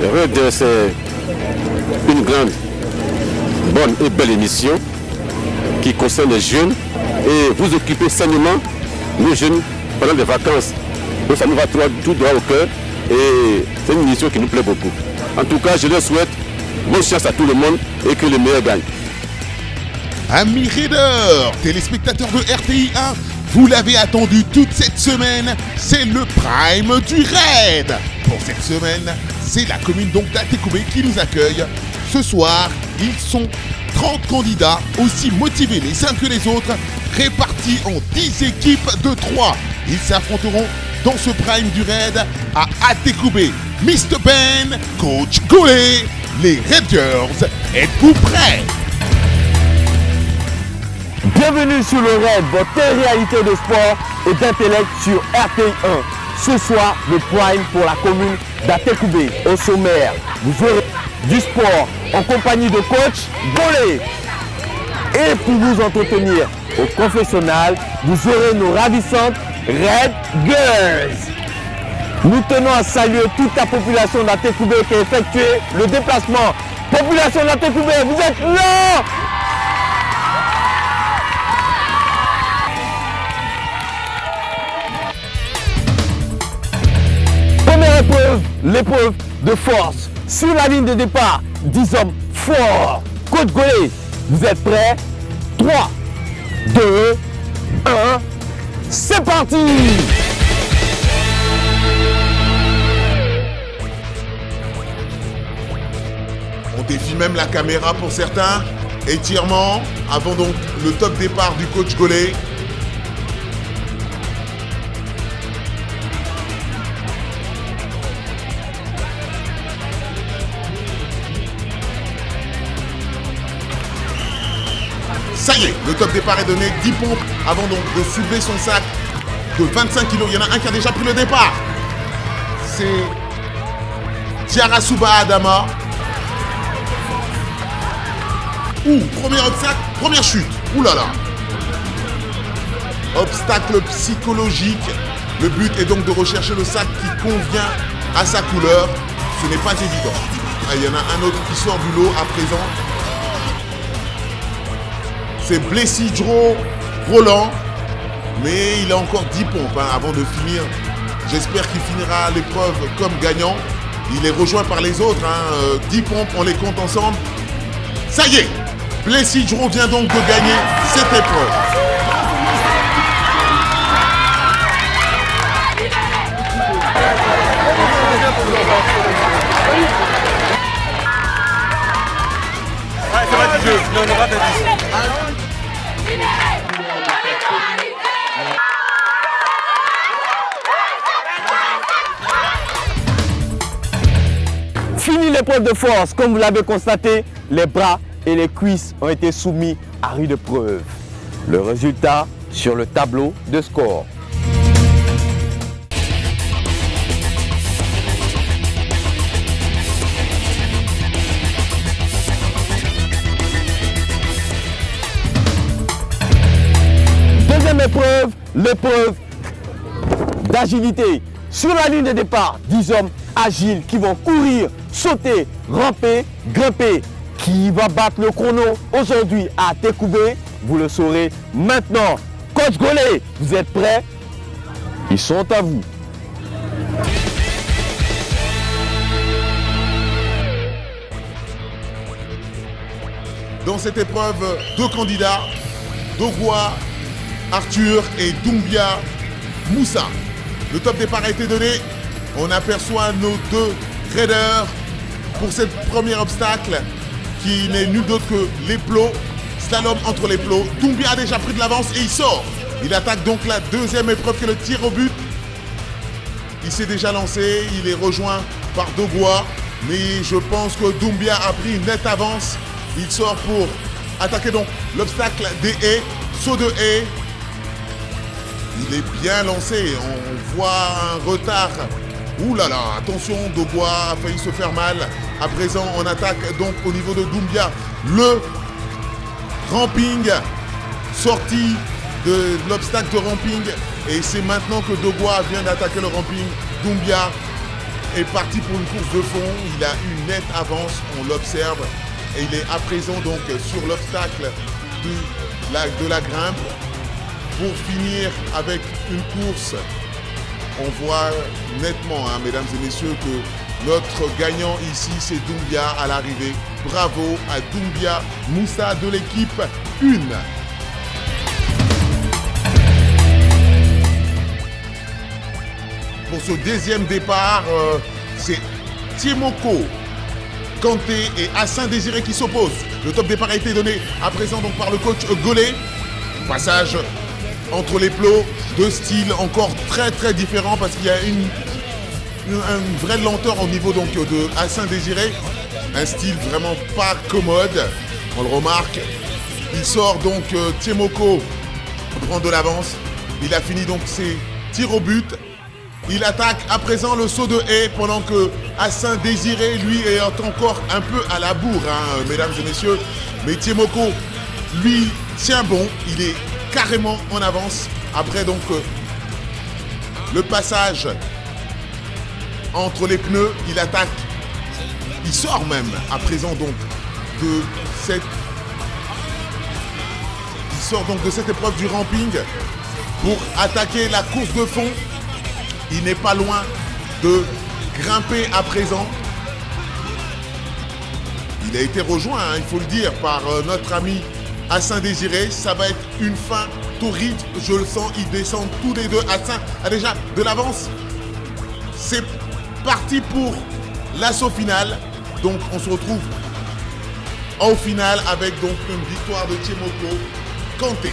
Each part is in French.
Red, c'est une grande, bonne et belle émission qui concerne les jeunes et vous occupez sainement nos jeunes pendant les vacances. Donc ça nous va tout droit au cœur et c'est une émission qui nous plaît beaucoup. En tout cas, je leur souhaite bonne chance à tout le monde et que le meilleur gagne. Amis Raiders, téléspectateurs de RTI 1, vous l'avez attendu toute cette semaine, c'est le Prime du Raid. Pour cette semaine, c'est la commune donc d'Atekoubé qui nous accueille. Ce soir, ils sont 30 candidats, aussi motivés les uns que les autres, répartis en 10 équipes de 3. Ils s'affronteront dans ce Prime du Raid à Atekoubé. Mr. Ben, Coach Golé, les Raiders, êtes-vous prêts? Bienvenue sur le Raid, votre réalité de sport et d'intellect sur RTI 1. Ce soir, le Prime pour la commune d'Atekoubé. Au sommaire, vous aurez du sport en compagnie de coach Golé. Et pour vous entretenir au confessionnal, vous aurez nos ravissantes Red Girls. Nous tenons à saluer toute la population d'Atekoubé qui a effectué le déplacement. Population d'Atekoubé, vous êtes là! Première épreuve, l'épreuve de force. Sur la ligne de départ, 10 hommes forts. Coach Golé, vous êtes prêts? 3, 2, 1, c'est parti! On défie même la caméra pour certains. Étirement, avant donc le top départ du coach Golé. Ça y est, le top départ est donné, 10 pompes avant donc de soulever son sac de 25 kg. Il y en a un qui a déjà pris le départ. C'est Diarasuba Adama. Premier obstacle, première chute. Ouh là là. Obstacle psychologique. Le but est donc de rechercher le sac qui convient à sa couleur. Ce n'est pas évident. Il y en a un autre qui sort du lot à présent. C'est Blessidro Roland, mais il a encore 10 pompes avant de finir. J'espère qu'il finira l'épreuve comme gagnant. Il est rejoint par les autres. 10 pompes, on les compte ensemble. Ça y est, Blessidro vient donc de gagner cette épreuve. C'est pas du jeu, sinon on aura des 10. Fini l'épreuve de force, comme vous l'avez constaté, les bras et les cuisses ont été soumis à rude épreuve. Le résultat sur le tableau de score. Deuxième épreuve, l'épreuve d'agilité. Sur la ligne de départ, 10 hommes agiles qui vont courir, sauter, ramper, grimper. Qui va battre le chrono aujourd'hui à Atekoubé? Vous le saurez maintenant. Coach Golé, vous êtes prêts? Ils sont à vous. Dans cette épreuve, 2 candidats, Dogwa Arthur et Doumbia Moussa. Le top départ a été donné. On aperçoit nos 2 raiders pour cette première obstacle qui n'est nul d'autre que les plots. Slalom entre les plots. Doumbia a déjà pris de l'avance et il sort. Il attaque donc la deuxième épreuve qui est le tir au but. Il s'est déjà lancé. Il est rejoint par Dogwa. Mais je pense que Doumbia a pris une nette avance. Il sort pour attaquer donc l'obstacle des haies. Saut de haies. Il est bien lancé. On voit un retard. Ouh là là, attention, Dogwa a failli se faire mal. À présent, on attaque donc au niveau de Doumbia. Le ramping, sortie de l'obstacle de ramping. Et c'est maintenant que Dogwa vient d'attaquer le ramping. Doumbia est parti pour une course de fond. Il a une nette avance, on l'observe. Et il est à présent donc sur l'obstacle de la grimpe. Pour finir avec une course, on voit nettement, hein, mesdames et messieurs, que notre gagnant ici, c'est Doumbia à l'arrivée. Bravo à Doumbia Moussa de l'équipe 1. Pour ce deuxième départ, c'est Tiemoko Kanté et Hassan Désiré qui s'opposent. Le top départ a été donné à présent donc par le coach Golé. Passage entre les plots, deux styles encore très différents parce qu'il y a une vraie lenteur au niveau donc de Hassan Désiré. Un style vraiment pas commode, on le remarque. Il sort donc Tiemoko prend de l'avance. Il a fini donc ses tirs au but. Il attaque à présent le saut de haie pendant que Hassan Désiré, lui, est encore un peu à la bourre, hein, mesdames et messieurs. Mais Tiemoko, lui, tient bon. Il est carrément en avance. Après donc le passage entre les pneus, il attaque. Il sort même à présent donc de cette... Il sort donc de cette épreuve du ramping pour attaquer la course de fond. Il n'est pas loin de grimper à présent. Il a été rejoint, hein, il faut le dire, par notre ami Hassan Désiré. Ça va être une fin torride, je le sens. Ils descendent tous les deux. Hassan a déjà de l'avance. C'est parti pour l'assaut final. Donc on se retrouve au final avec donc une victoire de Tiemoko Kanté.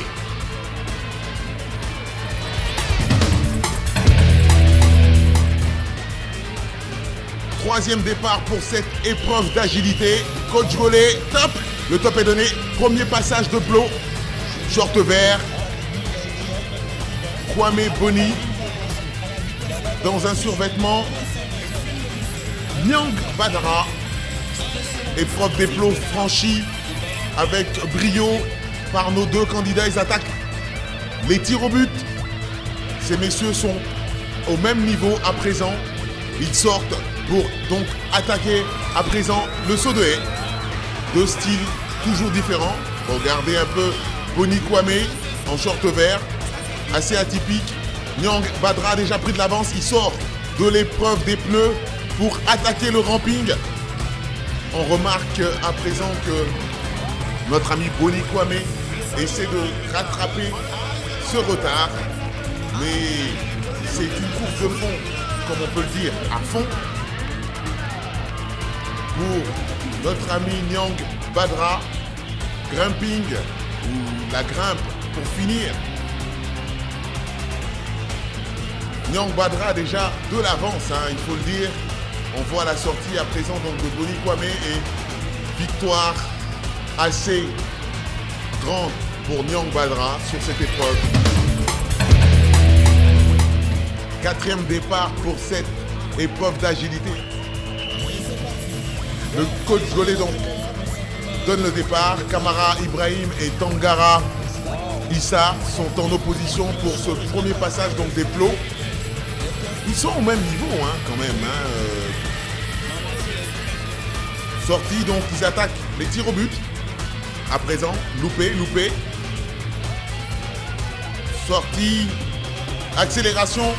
Troisième départ pour cette épreuve d'agilité. Coach Golé, top. Le top est donné. Premier passage de plot. Short vert. Kwame Boni. Dans un survêtement. Nyang Badra. Épreuve des plots franchie avec brio par nos deux candidats. Ils attaquent les tirs au but. Ces messieurs sont au même niveau à présent. Ils sortent pour donc attaquer à présent le saut de haie. Deux styles toujours différents. Regardez un peu Boni Kwame en short vert, assez atypique. Nyang Badra a déjà pris de l'avance. Il sort de l'épreuve des pneus pour attaquer le ramping. On remarque à présent que notre ami Boni Kwame essaie de rattraper ce retard. Mais c'est une course de fond, comme on peut le dire, à fond. Pour notre ami Nyang Badra, grimping ou la grimpe pour finir. Nyang Badra a déjà de l'avance, hein, il faut le dire. On voit la sortie à présent donc de Boni Kwame et victoire assez grande pour Nyang Badra sur cette épreuve. Quatrième départ pour cette épreuve d'agilité. Le coach Golé donc donne le départ. Kamara Ibrahim et Tangara Issa sont en opposition pour ce premier passage donc des plots. Ils sont au même niveau hein, quand même. Sortie donc ils attaquent les tirs au but. À présent, loupé. Sortie, accélération.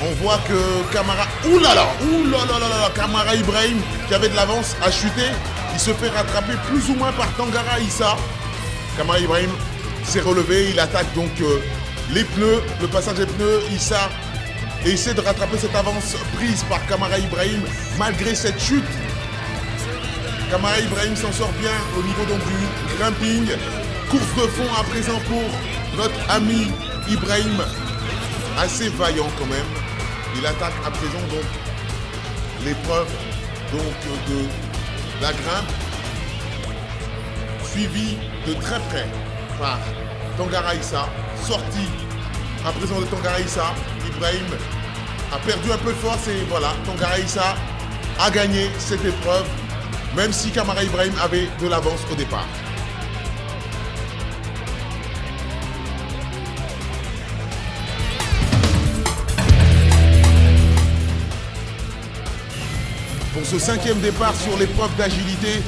On voit que Kamara... Ouh là là, Kamara Ibrahim, qui avait de l'avance, a chuté. Il se fait rattraper plus ou moins par Tangara Issa. Kamara Ibrahim s'est relevé. Il attaque donc les pneus, le passage des pneus. Issa essaie de rattraper cette avance prise par Kamara Ibrahim malgré cette chute. Kamara Ibrahim s'en sort bien au niveau donc du grimping. Course de fond à présent pour notre ami Ibrahim. Assez vaillant quand même. Il attaque à présent donc l'épreuve donc de la grimpe, suivi de très près par Tangara Issa. Sortie à présent de Tangara Issa. Ibrahim a perdu un peu de force et voilà, Tangara Issa a gagné cette épreuve, même si Kamara Ibrahim avait de l'avance au départ. Pour ce 5e départ sur l'épreuve d'agilité,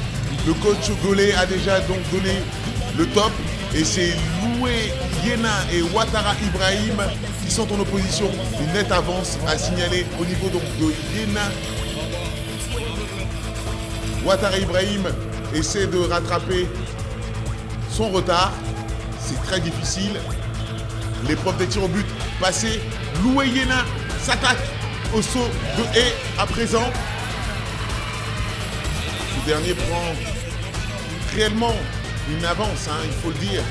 le coach Golé a déjà donc donné le top. Et c'est Loué Yena et Ouattara Ibrahim qui sont en opposition. Une nette avance à signaler au niveau donc de Yena. Ouattara Ibrahim essaie de rattraper son retard. C'est très difficile. L'épreuve des tirs au but passée. Loué Yena s'attaque au saut de haie à présent. Ce dernier prend réellement une avance, il faut le dire.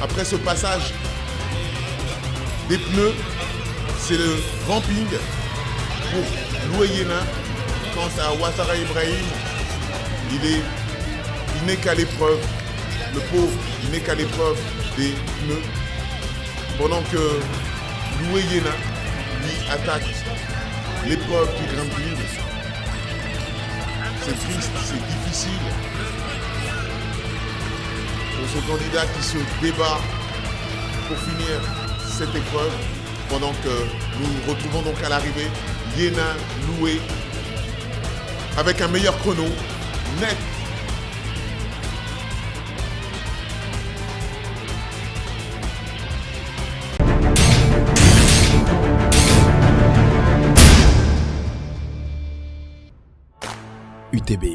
Après ce passage des pneus, c'est le ramping pour Loué Yena. Quant à Ouattara Ibrahim, il n'est qu'à l'épreuve. Le pauvre, il n'est qu'à l'épreuve des pneus. Pendant que Loué Yena, lui, attaque l'épreuve du grappling. C'est triste, c'est difficile pour ce candidat qui se débat pour finir cette épreuve. Pendant que nous retrouvons donc à l'arrivée Yena Loué avec un meilleur chrono net. UTB.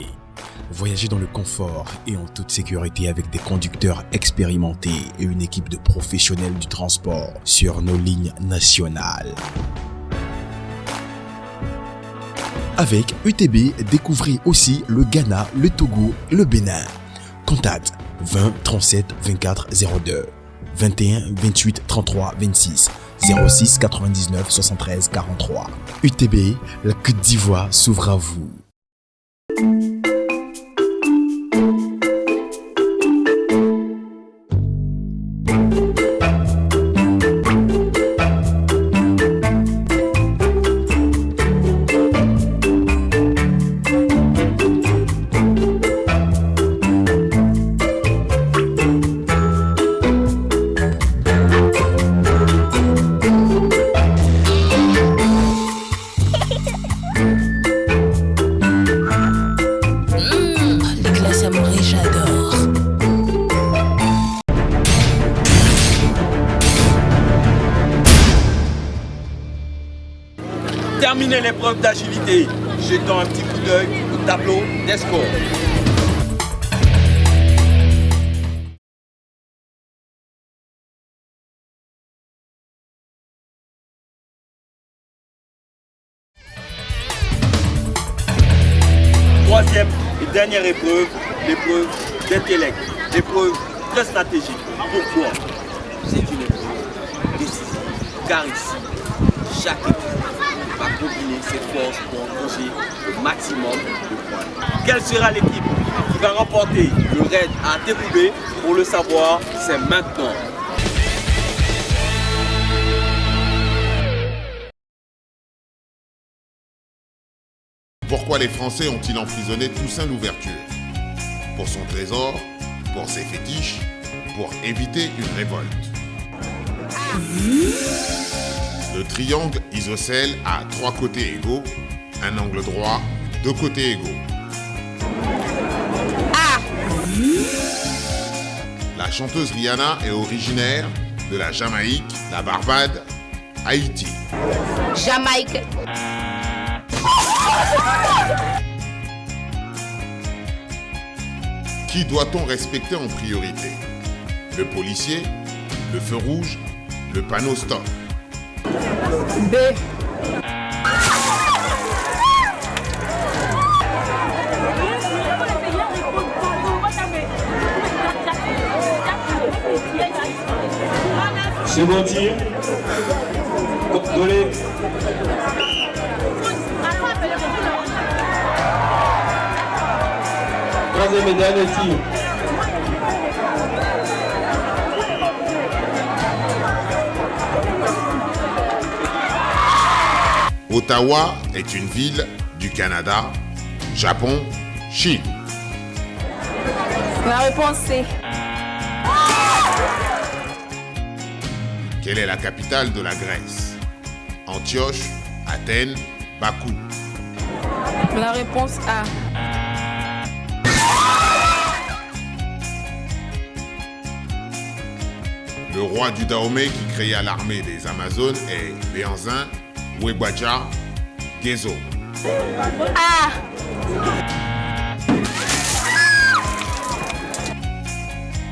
Voyager dans le confort et en toute sécurité avec des conducteurs expérimentés et une équipe de professionnels du transport sur nos lignes nationales. Avec UTB, découvrez aussi le Ghana, le Togo, le Bénin. Contact 20 37 24 02 21 28 33 26 06 99 73 43. UTB, la Côte d'Ivoire s'ouvre à vous. Terminer l'épreuve d'agilité, jetons un petit coup d'œil au tableau des scores. Troisième et dernière épreuve, l'épreuve d'intellect, l'épreuve très stratégique. Pourquoi? C'est une épreuve décisive, car ici, chaque équipe va combiner ses forces pour engranger le maximum de points. Quelle sera l'équipe qui va remporter le raid à Tekoubé? Pour le savoir, c'est maintenant. Pourquoi les Français ont-ils emprisonné Toussaint Louverture? Pour son trésor, pour ses fétiches, pour éviter une révolte. Le triangle isocèle a 3 côtés égaux, un angle droit, 2 côtés égaux. La chanteuse Rihanna est originaire de la Jamaïque, la Barbade, Haïti. Jamaïque. Qui doit-on respecter en priorité? Le policier, le feu rouge, le panneau stop. B. Second tir, Golé. Troisième et dernier tir. Ottawa est une ville du Canada, Japon, Chine. La réponse c'est Quelle est la capitale de la Grèce? Antioche, Athènes, Bakou. La réponse A. Le roi du Dahomey qui créa l'armée des Amazones est Béanzin Wegwadja Gezo. A.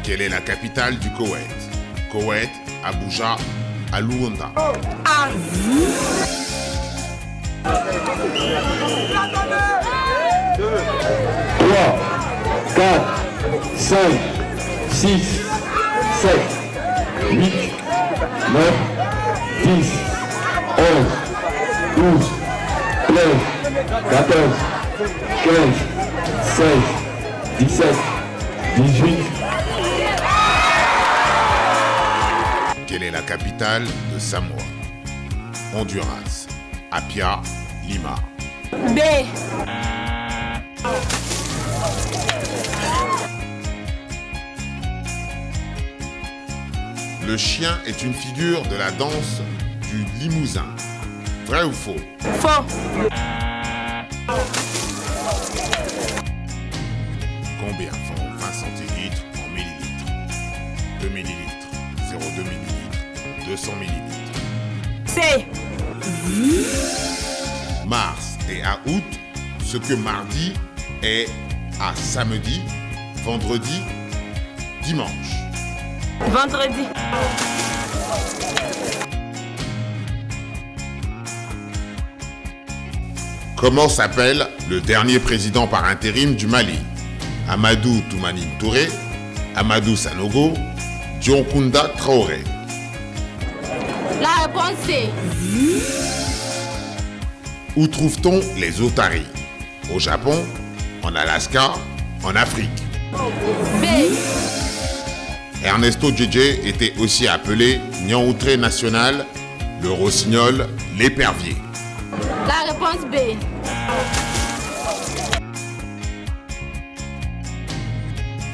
Quelle est la capitale du Koweït? Koweït, Abuja, Alouanda. A. 3, 4, 5, 6, 7, 8, 9, 10, 11, 12, 13, 14, 15, 16, 17, 18. Quelle est la capitale de Samoa? Honduras, Apia, Lima. B. Le chien est une figure de la danse du Limousin. Vrai ou faux? Faux. Combien font 20 centilitres en millilitres? 2 millilitres, 0,2 millilitres, 200 millilitres. C. Mars est à août ce que mardi est à samedi, vendredi, dimanche. Vendredi. Comment s'appelle le dernier président par intérim du Mali? Amadou Toumani Touré, Amadou Sanogo, Dionkunda Traoré. La réponse C. Où trouve-t-on les otaries? Au Japon, en Alaska, en Afrique. B. Ernesto Djedje était aussi appelé Nyanoutré national, le rossignol, l'épervier. La réponse B.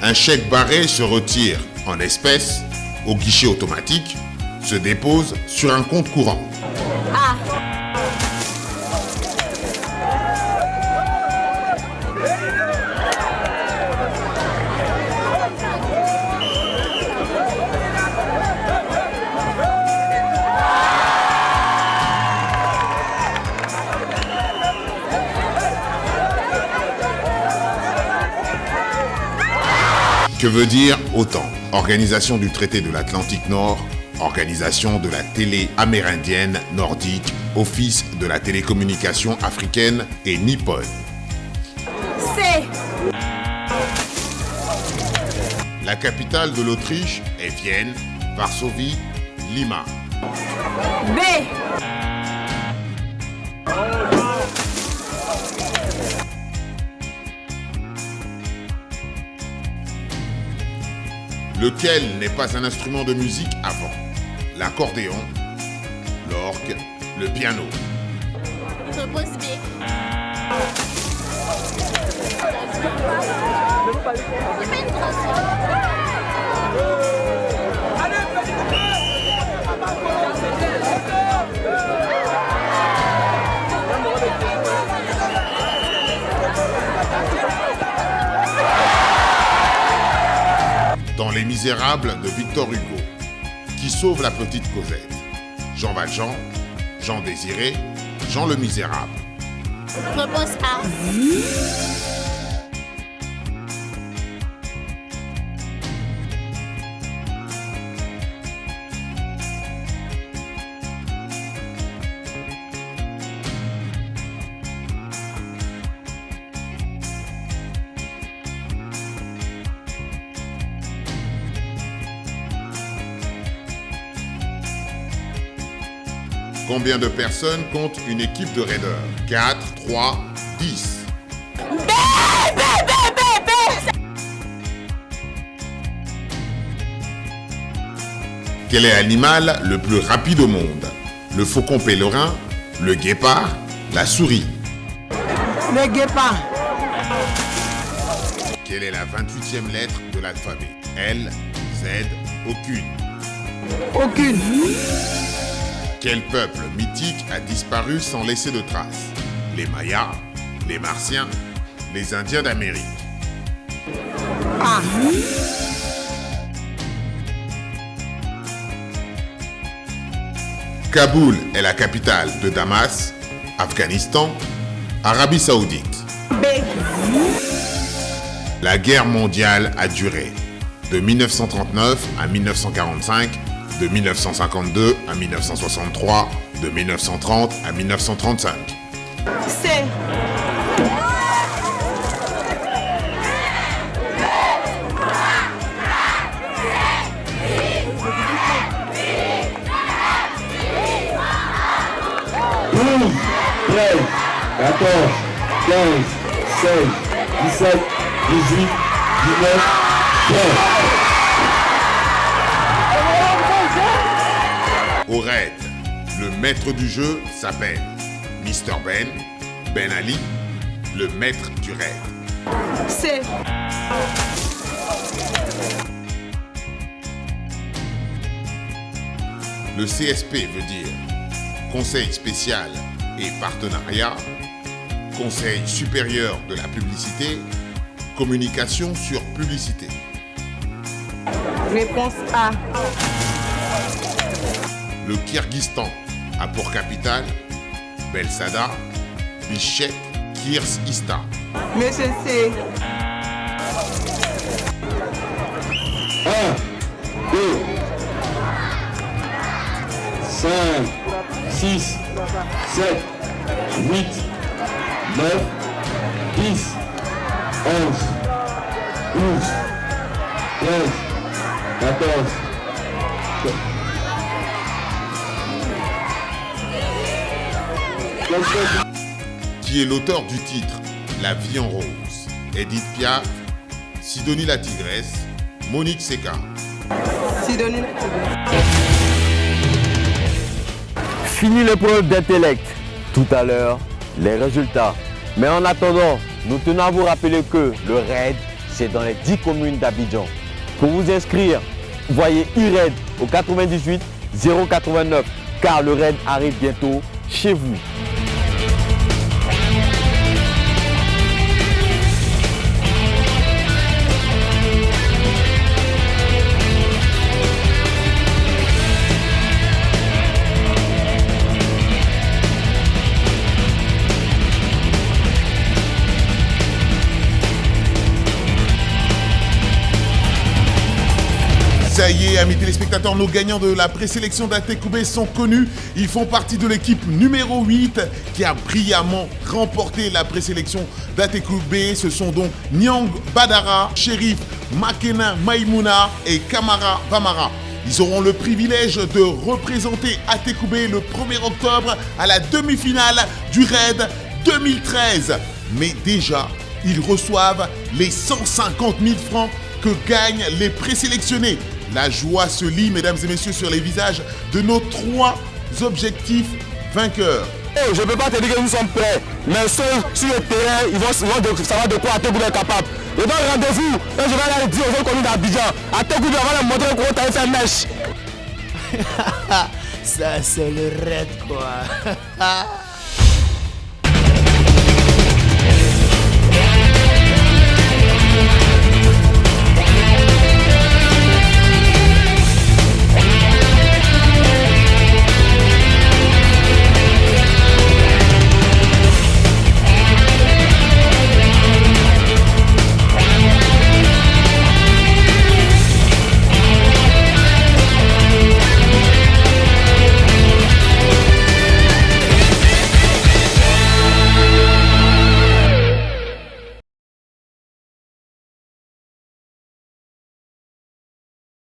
Un chèque barré se retire en espèces au guichet automatique, se dépose sur un compte courant. A. Que veut dire OTAN? Organisation du traité de l'Atlantique Nord, Organisation de la télé amérindienne nordique, Office de la télécommunication africaine et nippone. C. La capitale de l'Autriche est Vienne, Varsovie, Lima. B. Lequel n'est pas un instrument de musique avant? L'accordéon, l'orgue, le piano. Réponse B. Dans Les Misérables de Victor Hugo, qui sauve la petite Cosette? Jean Valjean, Jean Désiré, Jean le Misérable. Réponse A. Combien de personnes compte une équipe de raiders? 4, 3, 10. Quel est l'animal le plus rapide au monde? Le faucon pèlerin, le guépard, la souris. Le guépard. Quelle est la 28e lettre de l'alphabet? L, Z, aucune. Aucune. Quel peuple mythique a disparu sans laisser de traces? Les Mayas, les Martiens, les Indiens d'Amérique. A. Kaboul est la capitale de Damas, Afghanistan, Arabie Saoudite. B. La guerre mondiale a duré de 1939 à 1945, de 1952 à 1963, de 1930 à 1935. C. Douze, 13, 14, 15, 16, 17, 18, 19, 20. Au raid, le maître du jeu s'appelle Mr. Ben Ali, le maître du raid. C. Le CSP veut dire Conseil spécial et partenariat, Conseil supérieur de la publicité, communication sur publicité. Réponse A. Le Kyrgyzstan a pour capitale Belsada, Bishkek, Kirgistan. Monsieur C. 1, 2, 5, 6, 7, 8, 9, 10, 11, 12, 13, 14, Qui est l'auteur du titre La vie en rose? Edith Piaf, Sidonie la Tigresse, Monique Seca. Sidonie. Fini l'épreuve d'intellect. Tout à l'heure, les résultats. Mais en attendant, nous tenons à vous rappeler que le RAID, c'est dans les 10 communes d'Abidjan. Pour vous inscrire, voyez IRAID au 98 089 car le RAID arrive bientôt chez vous. Ça y est, amis téléspectateurs, nos gagnants de la présélection d'Atekoubé sont connus. Ils font partie de l'équipe numéro 8 qui a brillamment remporté la présélection d'Atekoubé. Ce sont donc Nyang Badara, Shérif Makena Maïmouna et Kamara Bamara. Ils auront le privilège de représenter Atekoubé le 1er octobre à la demi-finale du RAID 2013. Mais déjà, ils reçoivent les 150 000 francs que gagnent les présélectionnés. La joie se lit, mesdames et messieurs, sur les visages de nos 3 objectifs vainqueurs. Je ne peux pas te dire que nous sommes prêts, mais ceux sur le terrain, ils vont savoir de quoi Atekoubé est capable. Je donne rendez-vous, et je vais aller dire aux autres communes d'Abidjan. Atekoubé va leur montrer comment tu as fait mèche. Ça, c'est le raid, quoi.